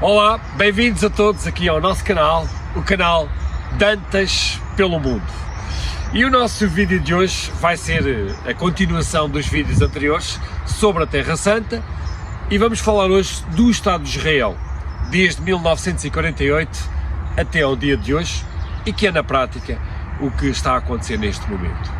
Olá, bem-vindos a todos aqui ao nosso canal, o canal Dantas pelo Mundo. E o nosso vídeo de hoje vai ser a continuação dos vídeos anteriores sobre a Terra Santa e vamos falar hoje do Estado de Israel, desde 1948 até ao dia de hoje e que é na prática o que está a acontecer neste momento.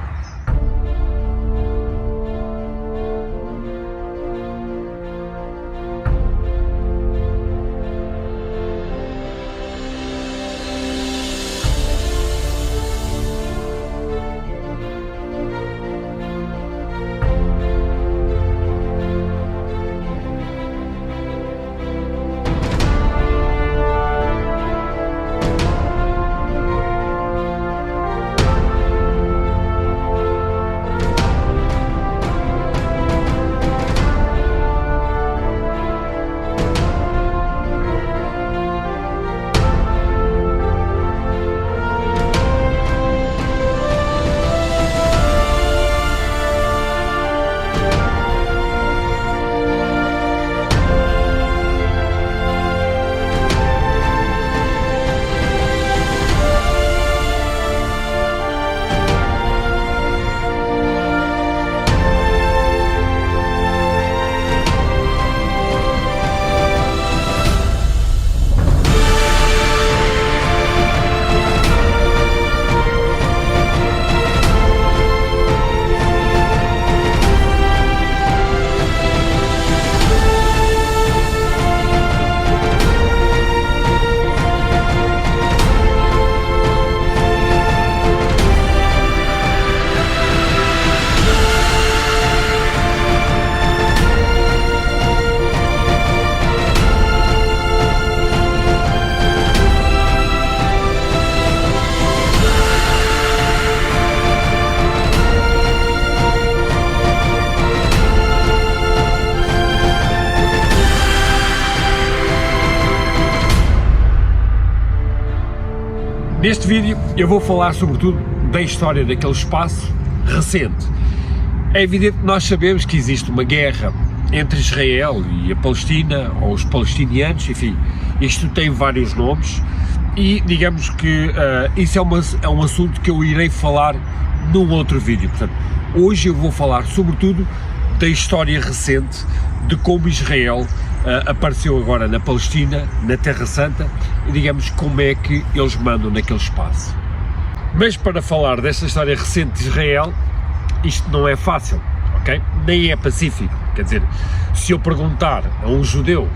Neste vídeo eu vou falar sobretudo da história daquele espaço recente. É evidente que nós sabemos que existe uma guerra entre Israel e a Palestina, ou os palestinianos, enfim, isto tem vários nomes e digamos que isso é um assunto que eu irei falar num outro vídeo. Portanto, hoje eu vou falar sobretudo da história recente de como Israel apareceu agora na Palestina, na Terra Santa, e digamos como é que eles mandam naquele espaço. Mas para falar desta história recente de Israel, isto não é fácil, ok? Nem é pacífico. Quer dizer, se eu perguntar a um judeu,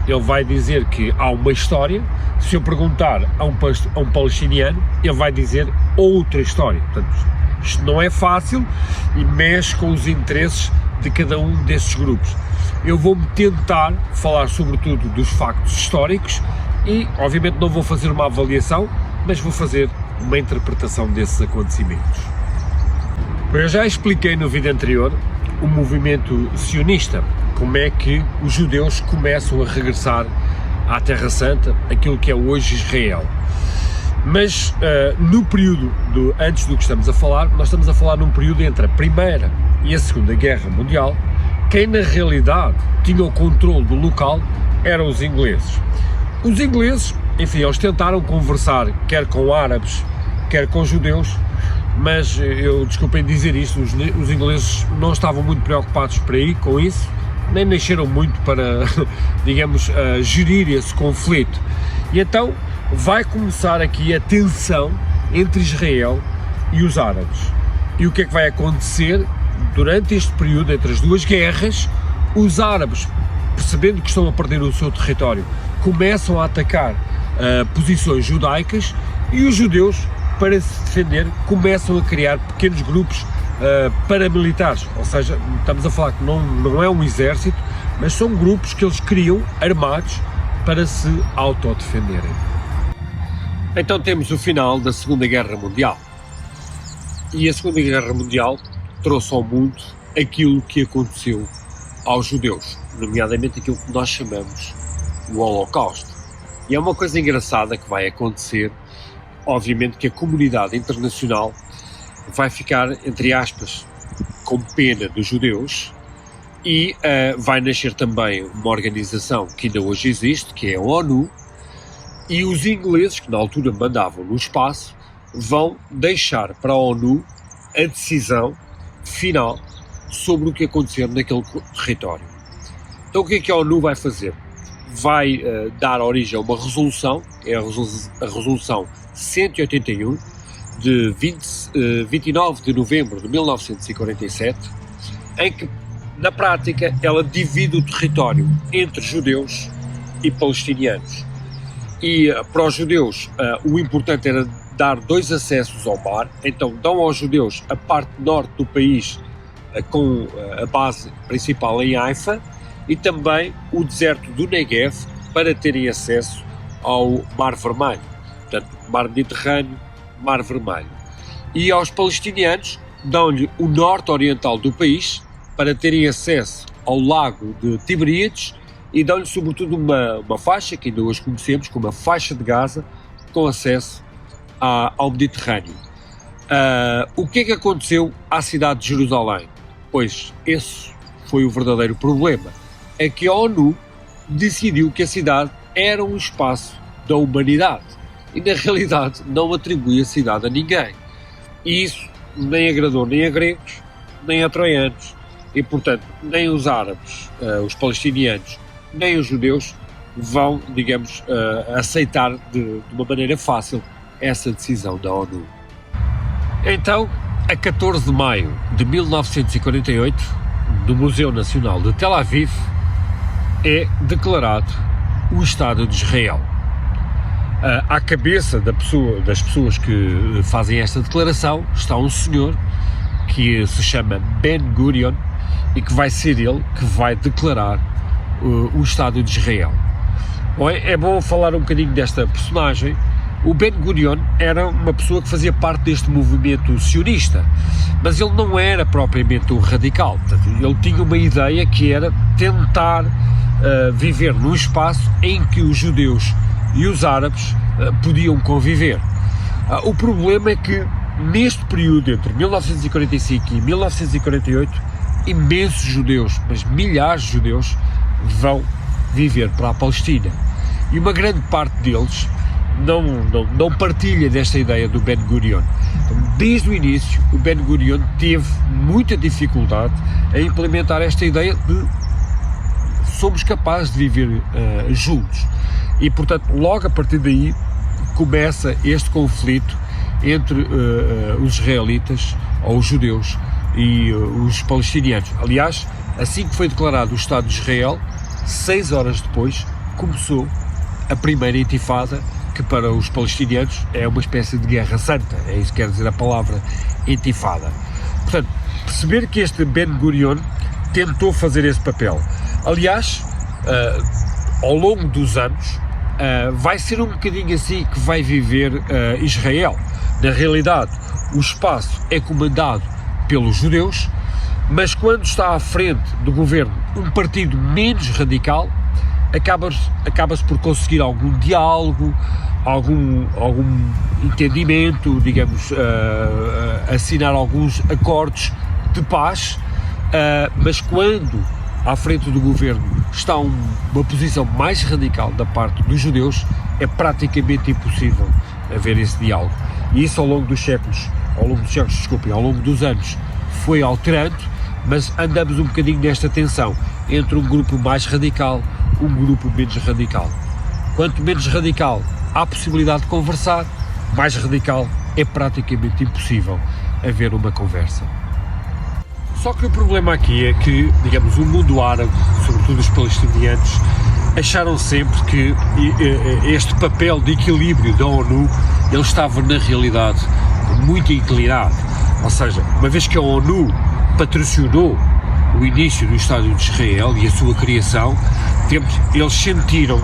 ele vai dizer que há uma história. Se eu perguntar a um palestiniano, ele vai dizer outra história. Portanto, isto não é fácil e mexe com os interesses de cada um desses grupos. Eu vou-me tentar falar sobretudo dos factos históricos e, obviamente, não vou fazer uma avaliação, mas vou fazer uma interpretação desses acontecimentos. Eu já expliquei no vídeo anterior o movimento sionista, como é que os judeus começam a regressar à Terra Santa, aquilo que é hoje Israel. Mas no período antes do que estamos a falar, nós estamos a falar num período entre a Primeira e a Segunda Guerra Mundial. Quem na realidade tinha o controle do local eram os ingleses. Os ingleses, enfim, eles tentaram conversar quer com árabes, quer com judeus, mas desculpem dizer isto, os ingleses não estavam muito preocupados por aí com isso, nem nasceram muito para, digamos, gerir esse conflito. E então vai começar aqui a tensão entre Israel e os árabes. E o que é que vai acontecer? Durante este período, entre as duas guerras, os árabes, percebendo que estão a perder o seu território, começam a atacar posições judaicas e os judeus, para se defender, começam a criar pequenos grupos paramilitares. Ou seja, estamos a falar que não é um exército, mas são grupos que eles criam armados para se autodefenderem. Então temos o final da Segunda Guerra Mundial. E a Segunda Guerra Mundial trouxe ao mundo aquilo que aconteceu aos judeus, nomeadamente aquilo que nós chamamos o Holocausto. E é uma coisa engraçada que vai acontecer, obviamente que a comunidade internacional vai ficar, entre aspas, com pena dos judeus E vai nascer também uma organização que ainda hoje existe, que é a ONU, e os ingleses, que na altura mandavam no espaço, vão deixar para a ONU a decisão final sobre o que acontecer naquele território. Então o que a ONU vai fazer? Vai dar origem a uma resolução, é a resolução 181, de 29 de novembro de 1947, em que, na prática, ela divide o território entre judeus e palestinianos. E para os judeus, o importante era dar 2 acessos ao mar, então dão aos judeus a parte norte do país, com a base principal em Haifa, e também o deserto do Negev, para terem acesso ao Mar Vermelho. Portanto, Mar Mediterrâneo, Mar Vermelho. E aos palestinianos dão-lhe o norte oriental do país, para terem acesso ao lago de Tiberíades, e dão-lhe sobretudo uma faixa, que ainda hoje conhecemos como a faixa de Gaza, com acesso ao Mediterrâneo. O que é que aconteceu à cidade de Jerusalém? Pois esse foi o verdadeiro problema. É que a ONU decidiu que a cidade era um espaço da humanidade e, na realidade, não atribui a cidade a ninguém. E isso nem agradou nem a gregos, nem a troianos. E, portanto, nem os árabes, os palestinianos, nem os judeus vão, digamos, aceitar de uma maneira fácil essa decisão da ONU. Então, a 14 de maio de 1948, no Museu Nacional de Tel Aviv, é declarado o Estado de Israel. À cabeça das pessoas que fazem esta declaração está um senhor que se chama Ben Gurion, e que vai ser ele que vai declarar o Estado de Israel. Bom, é bom falar um bocadinho desta personagem. O Ben Gurion era uma pessoa que fazia parte deste movimento sionista, mas ele não era propriamente um radical. Ele tinha uma ideia que era tentar viver num espaço em que os judeus e os árabes podiam conviver. O problema é que neste período entre 1945 e 1948, imensos judeus, mas milhares de judeus, vão viver para a Palestina. E uma grande parte deles não partilha desta ideia do Ben Gurion. Então, desde o início, o Ben Gurion teve muita dificuldade em implementar esta ideia de somos capazes de viver juntos. E, portanto, logo a partir daí começa este conflito entre os israelitas, ou os judeus, e os palestinianos. Aliás, assim que foi declarado o Estado de Israel, 6 horas depois, começou a primeira intifada, que para os palestinianos é uma espécie de guerra santa, é isso que quer dizer a palavra intifada. Portanto, perceber que este Ben Gurion tentou fazer esse papel. Aliás, ao longo dos anos, vai ser um bocadinho assim que vai viver Israel. Na realidade, o espaço é comandado pelos judeus, mas quando está à frente do governo um partido menos radical, acaba-se por conseguir algum diálogo, algum entendimento, digamos, assinar alguns acordos de paz, mas quando à frente do governo está uma posição mais radical da parte dos judeus, é praticamente impossível haver esse diálogo. E isso ao longo dos anos foi alterando, mas andamos um bocadinho nesta tensão entre um grupo mais radical e um grupo menos radical. Quanto menos radical há possibilidade de conversar, mais radical é praticamente impossível haver uma conversa. Só que o problema aqui é que, digamos, o mundo árabe, sobretudo os palestinianos, acharam sempre que este papel de equilíbrio da ONU, ele estava na realidade muito inclinado. Ou seja, uma vez que a ONU patrocinou o início do Estado de Israel e a sua criação, eles sentiram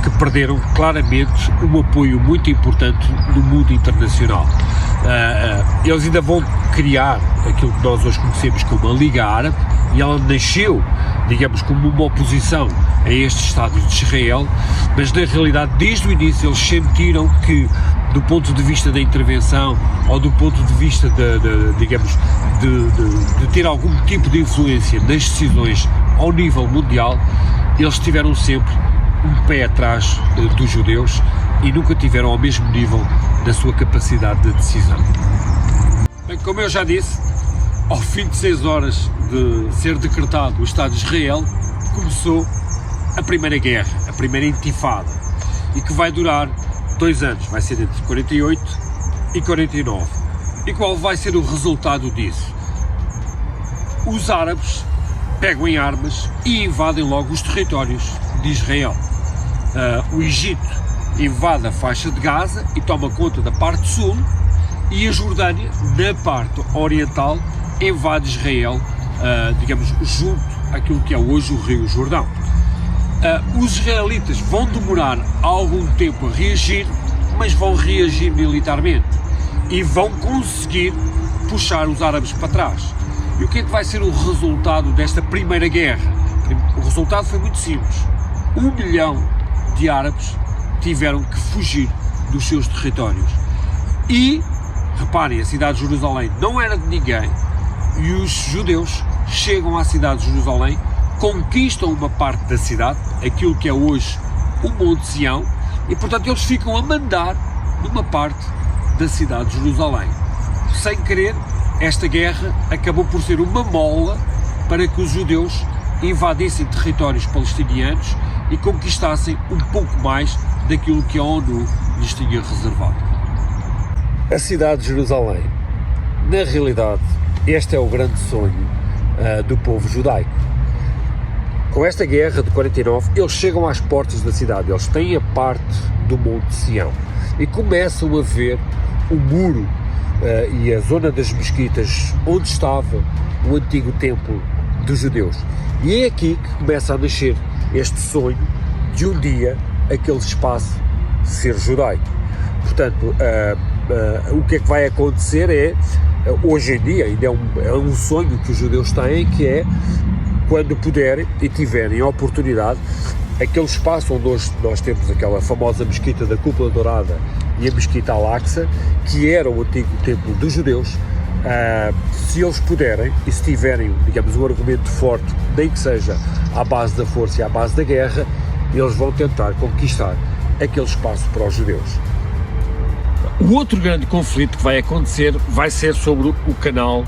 que perderam claramente um apoio muito importante no mundo internacional. Eles ainda vão criar aquilo que nós hoje conhecemos como a Liga Árabe, e ela nasceu, digamos, como uma oposição a este Estado de Israel, mas na realidade desde o início eles sentiram que, do ponto de vista da intervenção ou do ponto de vista de ter algum tipo de influência nas decisões ao nível mundial, eles tiveram sempre um pé atrás dos judeus e nunca tiveram ao mesmo nível da sua capacidade de decisão. Bem, como eu já disse, ao fim de 6 horas de ser decretado o Estado de Israel, começou a Primeira Guerra, a Primeira Intifada, e que vai durar 2 anos, vai ser entre 48 e 49. E qual vai ser o resultado disso? Os árabes pegam em armas e invadem logo os territórios de Israel. O Egito invade a faixa de Gaza e toma conta da parte sul, e a Jordânia, na parte oriental, invade Israel, digamos, junto àquilo que é hoje o Rio Jordão. Os israelitas vão demorar algum tempo a reagir, mas vão reagir militarmente e vão conseguir puxar os árabes para trás. E o que é que vai ser o resultado desta primeira guerra? O resultado foi muito simples. 1 milhão de árabes tiveram que fugir dos seus territórios. E, reparem, a cidade de Jerusalém não era de ninguém, e os judeus chegam à cidade de Jerusalém, conquistam uma parte da cidade, aquilo que é hoje o Monte Sião, e portanto eles ficam a mandar numa parte da cidade de Jerusalém. Sem querer, esta guerra acabou por ser uma mola para que os judeus invadissem territórios palestinianos e conquistassem um pouco mais daquilo que a ONU lhes tinha reservado. A cidade de Jerusalém, na realidade, este é o grande sonho do povo judaico. Com esta guerra de 49, eles chegam às portas da cidade, eles têm a parte do Monte Sião e começam a ver o muro e a zona das mesquitas onde estava o antigo templo dos judeus. E é aqui que começa a nascer este sonho de um dia aquele espaço ser judaico. Portanto, o que é que vai acontecer é, hoje em dia, ainda é um sonho que os judeus têm, que é, quando puderem e tiverem a oportunidade, aquele espaço onde hoje nós temos aquela famosa mesquita da Cúpula Dourada e a mesquita Al-Aqsa, que era o antigo templo dos judeus, se eles puderem e se tiverem, digamos, um argumento forte, nem que seja à base da força e à base da guerra, eles vão tentar conquistar aquele espaço para os judeus. O outro grande conflito que vai acontecer vai ser sobre o canal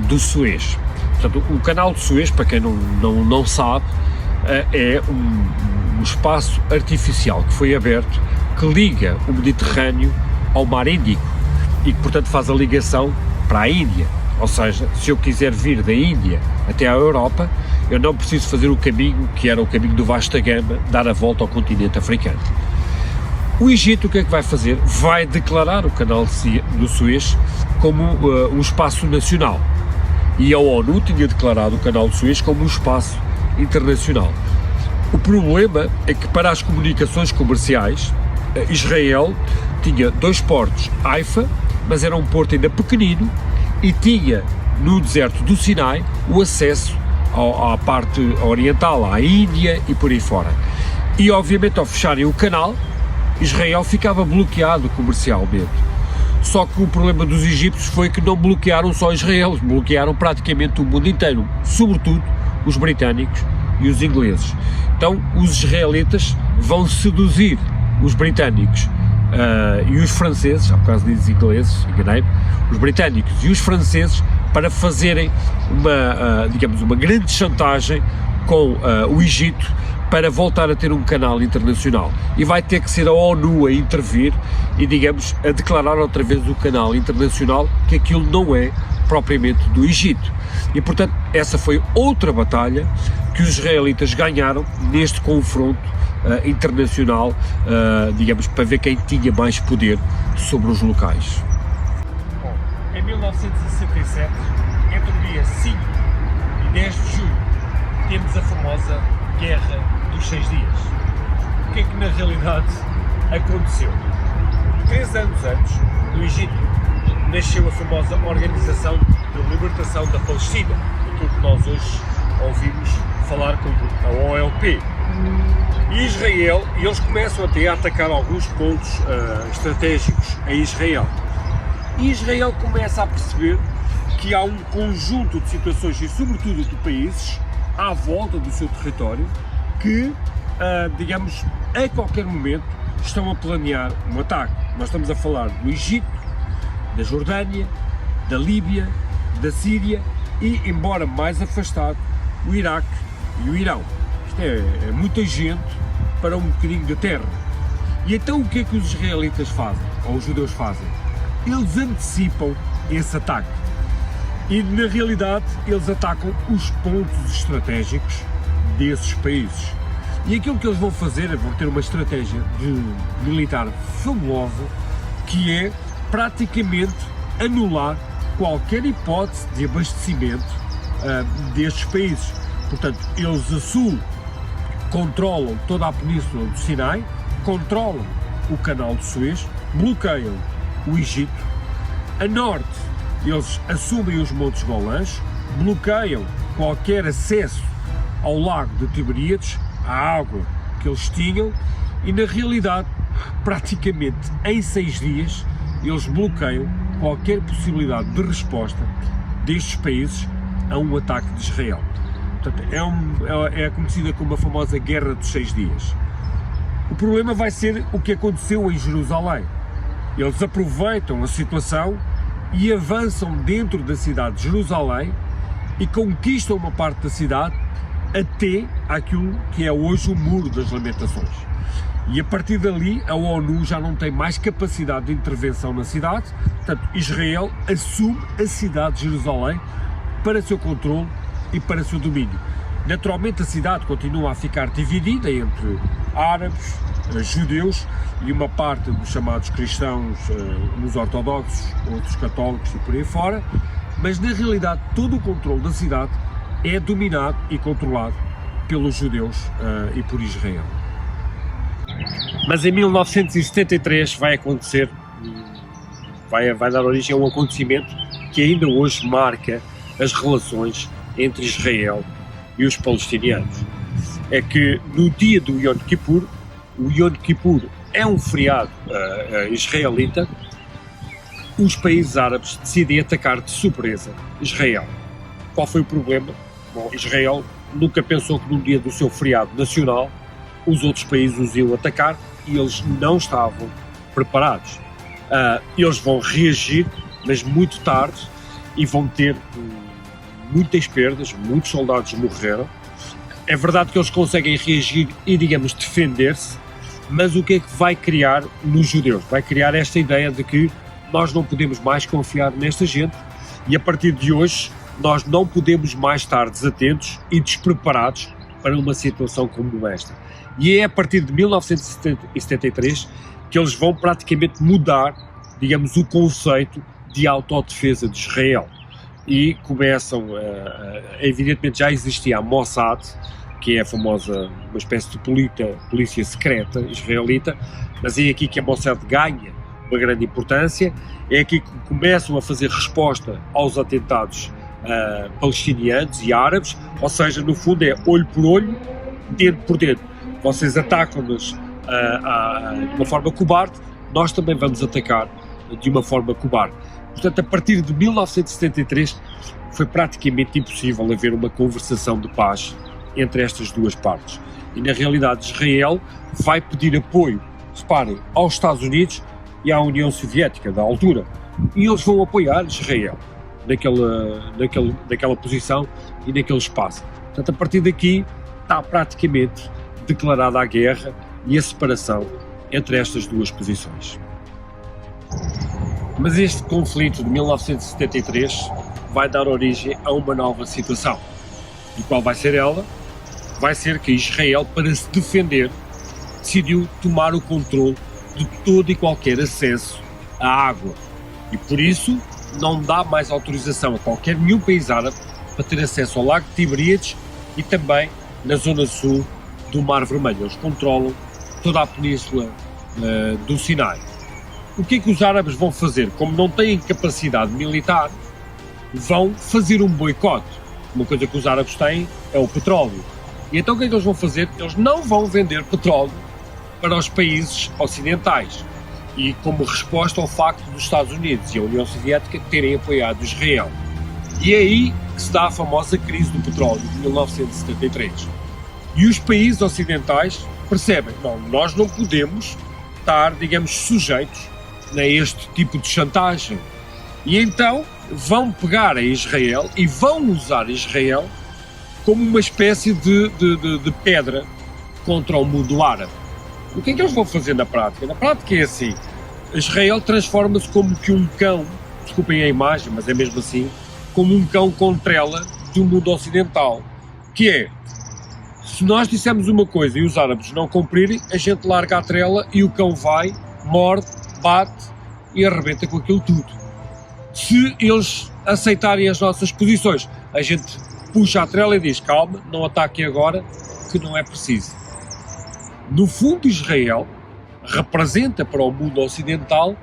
do Suez. Portanto, o canal de Suez, para quem não sabe, é um espaço artificial que foi aberto, que liga o Mediterrâneo ao Mar Índico e que, portanto, faz a ligação para a Índia. Ou seja, se eu quiser vir da Índia até à Europa, eu não preciso fazer o caminho que era o caminho do Vasta Gama, dar a volta ao continente africano. O Egito o que é que vai fazer? Vai declarar o canal do Suez como um espaço nacional. E a ONU tinha declarado o canal de Suez como um espaço internacional. O problema é que, para as comunicações comerciais, Israel tinha 2 portos, Haifa, mas era um porto ainda pequenino, e tinha no deserto do Sinai o acesso à parte oriental, à Índia e por aí fora. E obviamente, ao fecharem o canal, Israel ficava bloqueado comercialmente. Só que o problema dos egípcios foi que não bloquearam só Israel, bloquearam praticamente o mundo inteiro, sobretudo os britânicos e os ingleses. Então os israelitas vão seduzir os britânicos e os franceses, por causa dos ingleses, enganei-me, os britânicos e os franceses para fazerem uma grande chantagem com o Egito para voltar a ter um canal internacional. E vai ter que ser a ONU a intervir e, digamos, a declarar outra vez o canal internacional, que aquilo não é propriamente do Egito. E, portanto, essa foi outra batalha que os israelitas ganharam neste confronto internacional, digamos, para ver quem tinha mais poder sobre os locais. Bom, em 1967, entre o dia 5 e 10 de julho, temos a famosa Guerra dos 6 Dias. O que é que na realidade aconteceu? 3 anos antes, no Egito, nasceu a famosa Organização de Libertação da Palestina, aquilo que nós hoje ouvimos falar como a OLP. E Israel, e eles começam até a atacar alguns pontos estratégicos em Israel. E Israel começa a perceber que há um conjunto de situações, e sobretudo de países, à volta do seu território que, digamos, a qualquer momento estão a planear um ataque. Nós estamos a falar do Egito, da Jordânia, da Líbia, da Síria e, embora mais afastado, o Iraque e o Irão. Isto é muita gente para um bocadinho de terra. E então o que é que os israelitas fazem, ou os judeus fazem? Eles antecipam esse ataque. E na realidade eles atacam os pontos estratégicos desses países. E aquilo que eles vão fazer é vão ter uma estratégia militar fabulosa, que é praticamente anular qualquer hipótese de abastecimento destes países. Portanto, eles a sul controlam toda a península do Sinai, controlam o canal de Suez, bloqueiam o Egito. A norte, eles assumem os Montes Golãs, bloqueiam qualquer acesso ao lago de Tiberíades, a água que eles tinham, e na realidade, praticamente em 6 dias, eles bloqueiam qualquer possibilidade de resposta destes países a um ataque de Israel. Portanto, é conhecida como a famosa Guerra dos 6 Dias. O problema vai ser o que aconteceu em Jerusalém. Eles aproveitam a situação e avançam dentro da cidade de Jerusalém e conquistam uma parte da cidade até aquilo que é hoje o Muro das Lamentações. E a partir dali a ONU já não tem mais capacidade de intervenção na cidade, portanto Israel assume a cidade de Jerusalém para seu controle e para seu domínio. Naturalmente a cidade continua a ficar dividida entre árabes, judeus e uma parte dos chamados cristãos, uns ortodoxos, outros católicos e por aí fora, mas na realidade todo o controle da cidade é dominado e controlado pelos judeus e por Israel. Mas em 1973 vai acontecer, vai dar origem a um acontecimento que ainda hoje marca as relações entre Israel e os palestinianos. É que no dia do Yom Kippur, o Yom Kippur é um feriado israelita, os países árabes decidem atacar de surpresa Israel. Qual foi o problema? Bom, Israel nunca pensou que no dia do seu feriado nacional os outros países os iam atacar e eles não estavam preparados. Eles vão reagir, mas muito tarde, e vão ter muitas perdas, muitos soldados morreram. É verdade que eles conseguem reagir e, digamos, defender-se, mas o que é que vai criar nos judeus? Vai criar esta ideia de que nós não podemos mais confiar nesta gente e a partir de hoje nós não podemos mais estar desatentos e despreparados para uma situação como esta. E é a partir de 1973 que eles vão praticamente mudar, digamos, o conceito de autodefesa de Israel. E começam, evidentemente já existia a Mossad, que é a famosa, uma espécie de polícia secreta israelita, mas é aqui que a Mossad ganha uma grande importância, é aqui que começam a fazer resposta aos atentados palestinianos e árabes, ou seja, no fundo é olho por olho, dedo por dedo. Vocês atacam-nos de uma forma cobarde, nós também vamos atacar de uma forma cobarde. Portanto, a partir de 1973 foi praticamente impossível haver uma conversação de paz entre estas duas partes. E na realidade Israel vai pedir apoio, reparem, aos Estados Unidos e à União Soviética da altura. E eles vão apoiar Israel naquela posição e naquele espaço. Portanto, a partir daqui está praticamente declarada a guerra e a separação entre estas duas posições. Mas este conflito de 1973 vai dar origem a uma nova situação. E qual vai ser ela? Vai ser que Israel, para se defender, decidiu tomar o controle de todo e qualquer acesso à água. E por isso não dá mais autorização a qualquer nenhum país árabe para ter acesso ao lago de Tiberíades e também na zona sul do Mar Vermelho. Eles controlam toda a península do Sinai. O que é que os árabes vão fazer? Como não têm capacidade militar, vão fazer um boicote. Uma coisa que os árabes têm é o petróleo. E então o que é que eles vão fazer? Eles não vão vender petróleo para os países ocidentais. E como resposta ao facto dos Estados Unidos e a União Soviética terem apoiado Israel. E é aí que se dá a famosa crise do petróleo de 1973. E os países ocidentais percebem, não, nós não podemos estar, digamos, sujeitos a este tipo de chantagem. E então vão pegar a Israel e vão usar Israel como uma espécie de pedra contra o mundo árabe. O que é que eles vão fazer na prática? Na prática é assim, Israel transforma-se como que um cão, desculpem a imagem, mas é mesmo assim, como um cão com trela do mundo ocidental, que é, se nós dissermos uma coisa e os árabes não cumprirem, a gente larga a trela e o cão vai, morde, bate e arrebenta com aquilo tudo. Se eles aceitarem as nossas posições, a gente puxa a trela e diz, calma, não ataquem agora, que não é preciso. No fundo, Israel representa para o mundo ocidental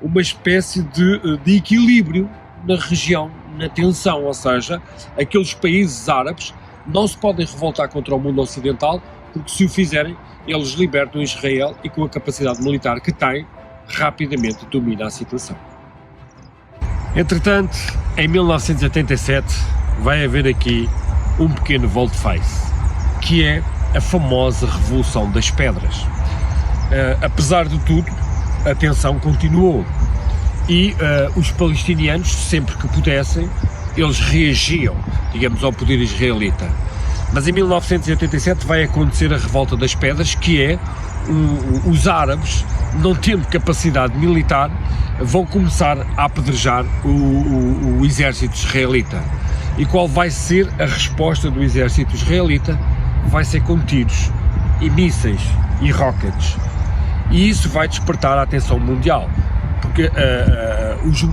uma espécie de equilíbrio na região, na tensão, ou seja, aqueles países árabes não se podem revoltar contra o mundo ocidental, porque se o fizerem, eles libertam Israel e com a capacidade militar que têm, rapidamente domina a situação. Entretanto, em 1987, vai haver aqui um pequeno volte-face, que é a famosa Revolução das Pedras. Apesar de tudo, a tensão continuou e os palestinianos, sempre que pudessem, eles reagiam, digamos, ao poder israelita. Mas em 1987 vai acontecer a Revolta das Pedras, que é os árabes, não tendo capacidade militar, vão começar a apedrejar o exército israelita. E qual vai ser a resposta do exército israelita? Vai ser com tiros e mísseis e rockets. E isso vai despertar a atenção mundial, porque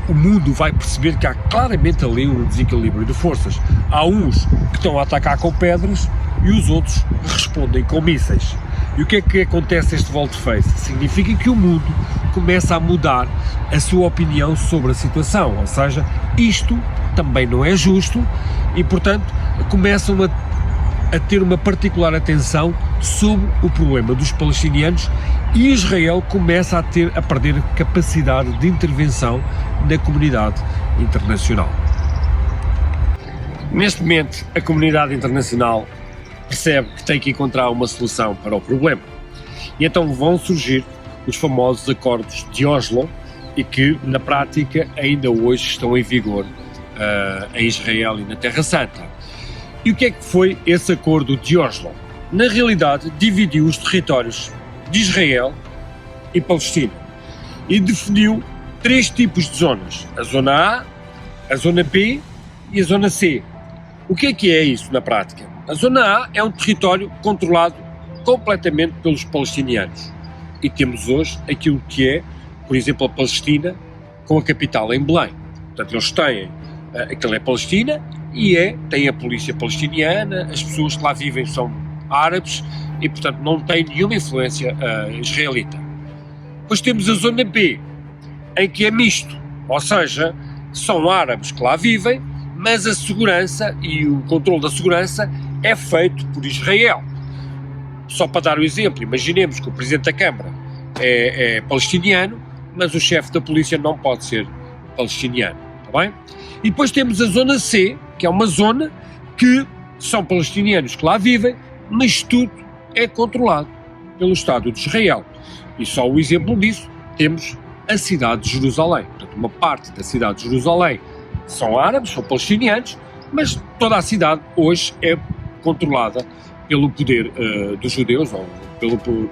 o mundo vai perceber que há claramente ali um desequilíbrio de forças. Há uns que estão a atacar com pedras e os outros respondem com mísseis. E o que é que acontece este volte-face? Significa que o mundo começa a mudar a sua opinião sobre a situação, ou seja, isto também não é justo e, portanto, começam a ter uma particular atenção sobre o problema dos palestinianos e Israel começa a perder capacidade de intervenção na comunidade internacional. Neste momento, a comunidade internacional percebe que tem que encontrar uma solução para o problema. E então vão surgir os famosos acordos de Oslo e que, na prática, ainda hoje estão em vigor em Israel e na Terra Santa. E o que é que foi esse acordo de Oslo? Na realidade, dividiu os territórios de Israel e Palestina e definiu 3 tipos de zonas: a zona A, a zona B e a zona C. O que é isso na prática? A zona A é um território controlado completamente pelos palestinianos e temos hoje aquilo que é, por exemplo, a Palestina com a capital em Belém. Portanto, eles têm, aquilo é Palestina e tem a polícia palestiniana, as pessoas que lá vivem são árabes e, portanto, não têm nenhuma influência israelita. Depois temos a zona B, em que é misto, ou seja, são árabes que lá vivem, mas a segurança e o controle da segurança é feito por Israel. Só para dar o exemplo, imaginemos que o Presidente da Câmara é palestiniano, mas o chefe da polícia não pode ser palestiniano, está bem? E depois temos a zona C, que é uma zona que são palestinianos que lá vivem, mas tudo é controlado pelo Estado de Israel. E só o exemplo disso temos a cidade de Jerusalém. Portanto, uma parte da cidade de Jerusalém são árabes, são palestinianos, mas toda a cidade hoje é controlada pelo poder dos judeus ou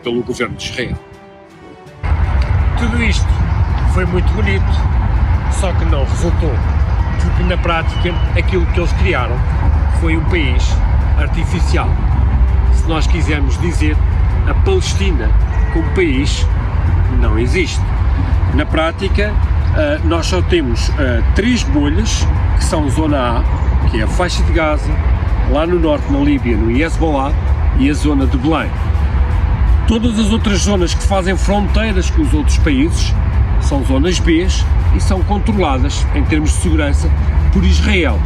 pelo governo de Israel. Tudo isto foi muito bonito, só que não resultou, porque na prática aquilo que eles criaram foi um país artificial. Se nós quisermos dizer, a Palestina como país não existe. Na prática, nós só temos 3 bolhas, que são zona A, que é a faixa de Gaza, lá no norte, na Líbia, no Hezbollah, e a zona de Belém. Todas as outras zonas que fazem fronteiras com os outros países são zonas B e são controladas, em termos de segurança, por Israel.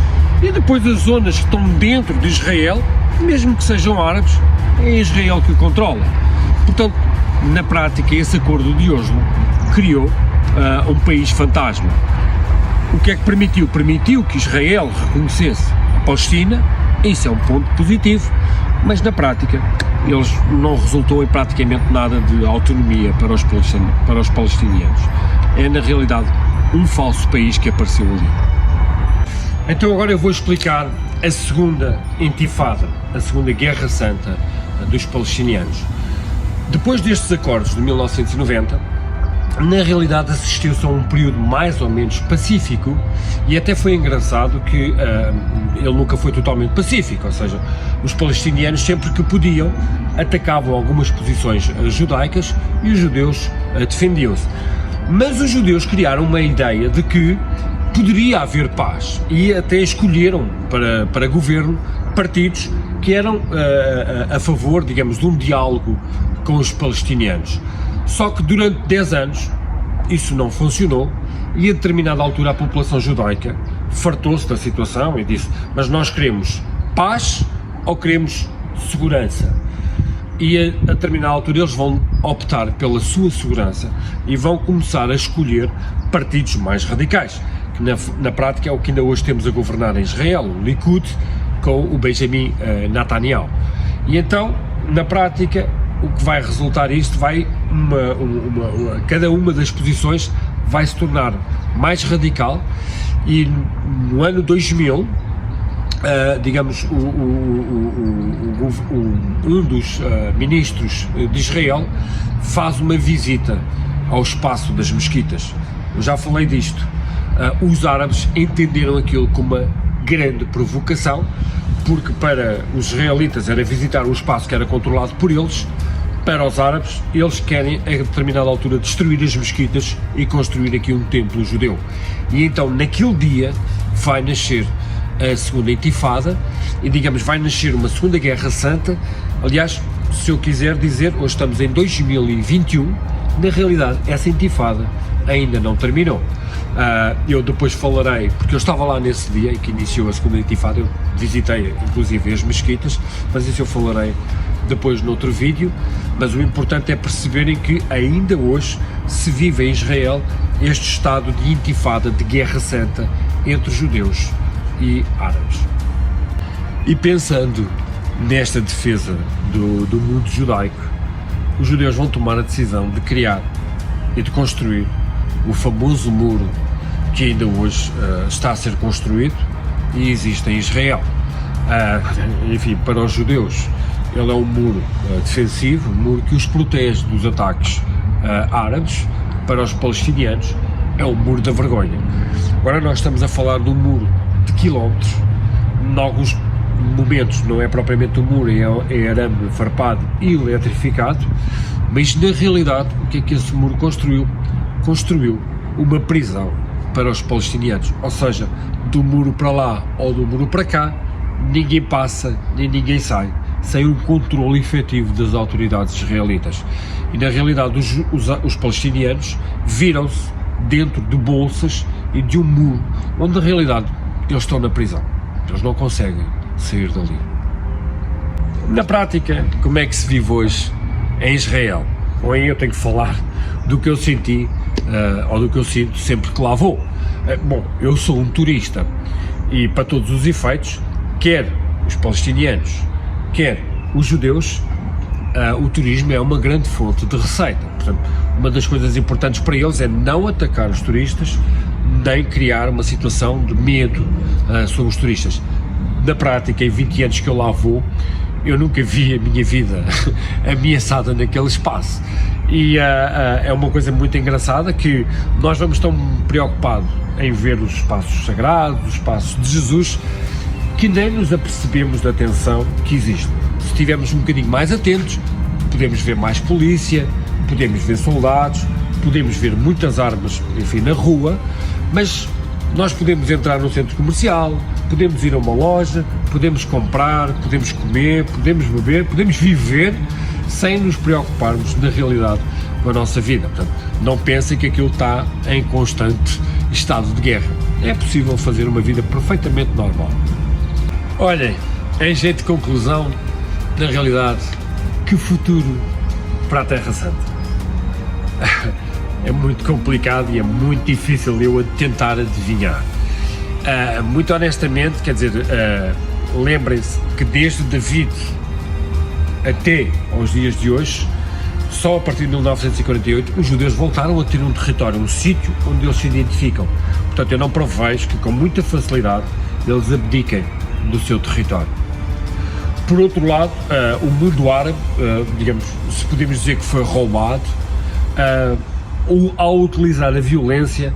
E depois as zonas que estão dentro de Israel, mesmo que sejam árabes, é Israel que o controla. Portanto, na prática, esse acordo de Oslo criou um país fantasma. O que é que permitiu? Permitiu que Israel reconhecesse a Palestina, isso é um ponto positivo, mas na prática eles não resultou em praticamente nada de autonomia para os palestinianos. É na realidade um falso país que apareceu ali. Então agora eu vou explicar a segunda intifada, a segunda Guerra Santa dos palestinianos. Depois destes acordos de 1990, na realidade assistiu-se a um período mais ou menos pacífico, e até foi engraçado que ele nunca foi totalmente pacífico, ou seja, os palestinianos sempre que podiam atacavam algumas posições judaicas e os judeus defendiam-se. Mas os judeus criaram uma ideia de que poderia haver paz e até escolheram para governo partidos que eram a favor, digamos, de um diálogo com os palestinianos. Só que durante 10 anos isso não funcionou e a determinada altura a população judaica fartou-se da situação e disse: mas nós queremos paz ou queremos segurança? E a determinada altura eles vão optar pela sua segurança e vão começar a escolher partidos mais radicais, que na prática é o que ainda hoje temos a governar em Israel, o Likud, com o Benjamin Netanyahu. E então, na prática, o que vai resultar isto vai, cada uma das posições vai se tornar mais radical, e no ano 2000, digamos, um dos ministros de Israel faz uma visita ao espaço das mesquitas. Eu já falei disto. Os árabes entenderam aquilo como uma grande provocação, porque para os israelitas era visitar um espaço que era controlado por eles. Para os árabes, eles querem a determinada altura destruir as mesquitas e construir aqui um templo judeu. E então naquele dia vai nascer a segunda intifada e, digamos, vai nascer uma segunda Guerra Santa. Aliás, se eu quiser dizer, hoje estamos em 2021, na realidade essa intifada ainda não terminou. Eu depois falarei, porque eu estava lá nesse dia em que iniciou a segunda intifada, eu visitei inclusive as mesquitas, mas isso eu falarei depois noutro vídeo. Mas o importante é perceberem que ainda hoje se vive em Israel este estado de intifada, de Guerra Santa entre judeus e árabes. E pensando nesta defesa do mundo judaico, os judeus vão tomar a decisão de criar e de construir o famoso muro que ainda hoje está a ser construído e existe em Israel. Enfim, para os judeus ele é um muro defensivo, um muro que os protege dos ataques árabes. Para os palestinianos é o muro da vergonha. Agora nós estamos a falar de um muro de quilómetros, em alguns momentos não é propriamente um muro, é arame farpado e eletrificado, mas na realidade o que é que esse muro construiu? Construiu uma prisão para os palestinianos, ou seja, do muro para lá ou do muro para cá, ninguém passa nem ninguém sai, sem um controle efetivo das autoridades israelitas. E na realidade os palestinianos viram-se dentro de bolsas e de um muro, onde na realidade eles estão na prisão, eles não conseguem sair dali. Na prática, como é que se vive hoje em Israel? Ou aí eu tenho que falar do que eu senti, ou do que eu sinto sempre que lá vou. Bom, eu sou um turista e, para todos os efeitos, quer os palestinianos, quer os judeus, o turismo é uma grande fonte de receita. Portanto, uma das coisas importantes para eles é não atacar os turistas, nem criar uma situação de medo sobre os turistas. Na prática, em 20 anos que eu lá vou, eu nunca vi a minha vida ameaçada naquele espaço. E é uma coisa muito engraçada que nós vamos tão preocupados em ver os espaços sagrados, os espaços de Jesus, que nem nos apercebemos da tensão que existe. Se estivermos um bocadinho mais atentos, podemos ver mais polícia, podemos ver soldados, podemos ver muitas armas, enfim, na rua, mas nós podemos entrar num centro comercial, podemos ir a uma loja, podemos comprar, podemos comer, podemos beber, podemos viver sem nos preocuparmos, na realidade, com a nossa vida. Portanto, não pensem que aquilo está em constante estado de guerra. É possível fazer uma vida perfeitamente normal. Olhem, em jeito de conclusão, na realidade, que futuro para a Terra Santa. é muito complicado e é muito difícil eu tentar adivinhar. Muito honestamente, quer dizer, lembrem-se que desde David até aos dias de hoje, só a partir de 1948, os judeus voltaram a ter um território, um sítio onde eles se identificam. Portanto, eu não prevejo que com muita facilidade eles abdiquem do seu território. Por outro lado, o mundo árabe, digamos, se podemos dizer que foi roubado, ao utilizar a violência,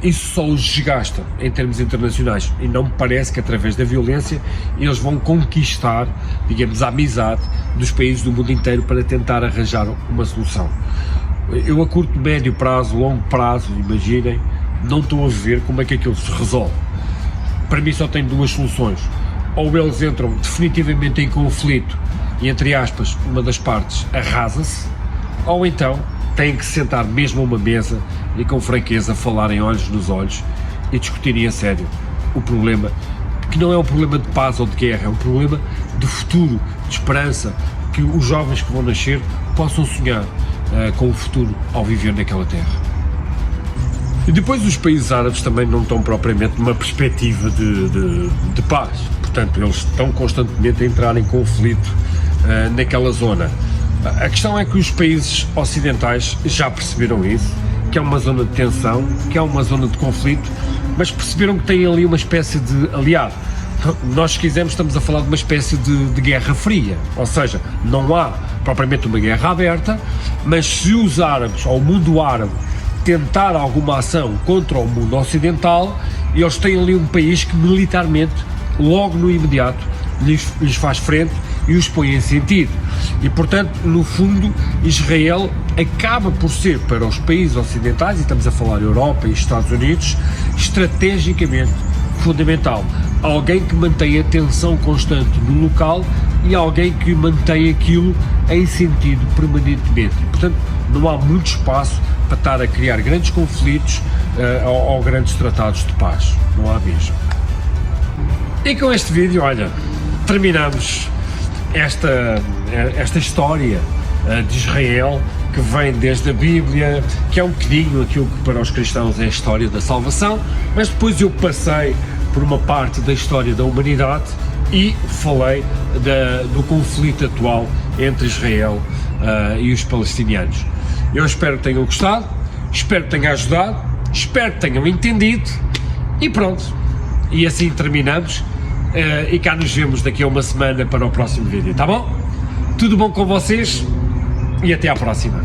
isso só os desgasta em termos internacionais, e não me parece que através da violência eles vão conquistar, digamos, a amizade dos países do mundo inteiro para tentar arranjar uma solução. Eu a curto, médio prazo, longo prazo, imaginem, não estou a ver como é que aquilo se resolve. Para mim só tem duas soluções: ou eles entram definitivamente em conflito e, entre aspas, uma das partes arrasa-se, ou então têm que se sentar mesmo a uma mesa e com franqueza falarem olhos nos olhos e discutirem a sério o problema, que não é um problema de paz ou de guerra, é um problema de futuro, de esperança, que os jovens que vão nascer possam sonhar com o futuro ao viver naquela terra. E depois os países árabes também não estão propriamente numa perspectiva de paz, portanto eles estão constantemente a entrar em conflito naquela zona. A questão é que os países ocidentais já perceberam isso, que é uma zona de tensão, que é uma zona de conflito, mas perceberam que têm ali uma espécie de aliado. Nós, se quisermos, estamos a falar de uma espécie de guerra fria, ou seja, não há propriamente uma guerra aberta, mas se os árabes, ou o mundo árabe, tentar alguma ação contra o mundo ocidental, eles têm ali um país que militarmente, logo no imediato, lhes faz frente e os põe em sentido. E, portanto, no fundo, Israel acaba por ser, para os países ocidentais, e estamos a falar Europa e Estados Unidos, estrategicamente fundamental. Alguém que mantém a tensão constante no local e alguém que mantém aquilo em sentido permanentemente. E, portanto, não há muito espaço para estar a criar grandes conflitos ou grandes tratados de paz. Não há mesmo. E com este vídeo, olha, terminamos esta história de Israel, que vem desde a Bíblia, que é um bocadinho aquilo que para os cristãos é a história da salvação, mas depois eu passei por uma parte da história da humanidade e falei do conflito atual entre Israel e os palestinianos. Eu espero que tenham gostado, espero que tenha ajudado, espero que tenham entendido e pronto. E assim terminamos e cá nos vemos daqui a uma semana para o próximo vídeo, tá bom? Tudo bom com vocês e até à próxima.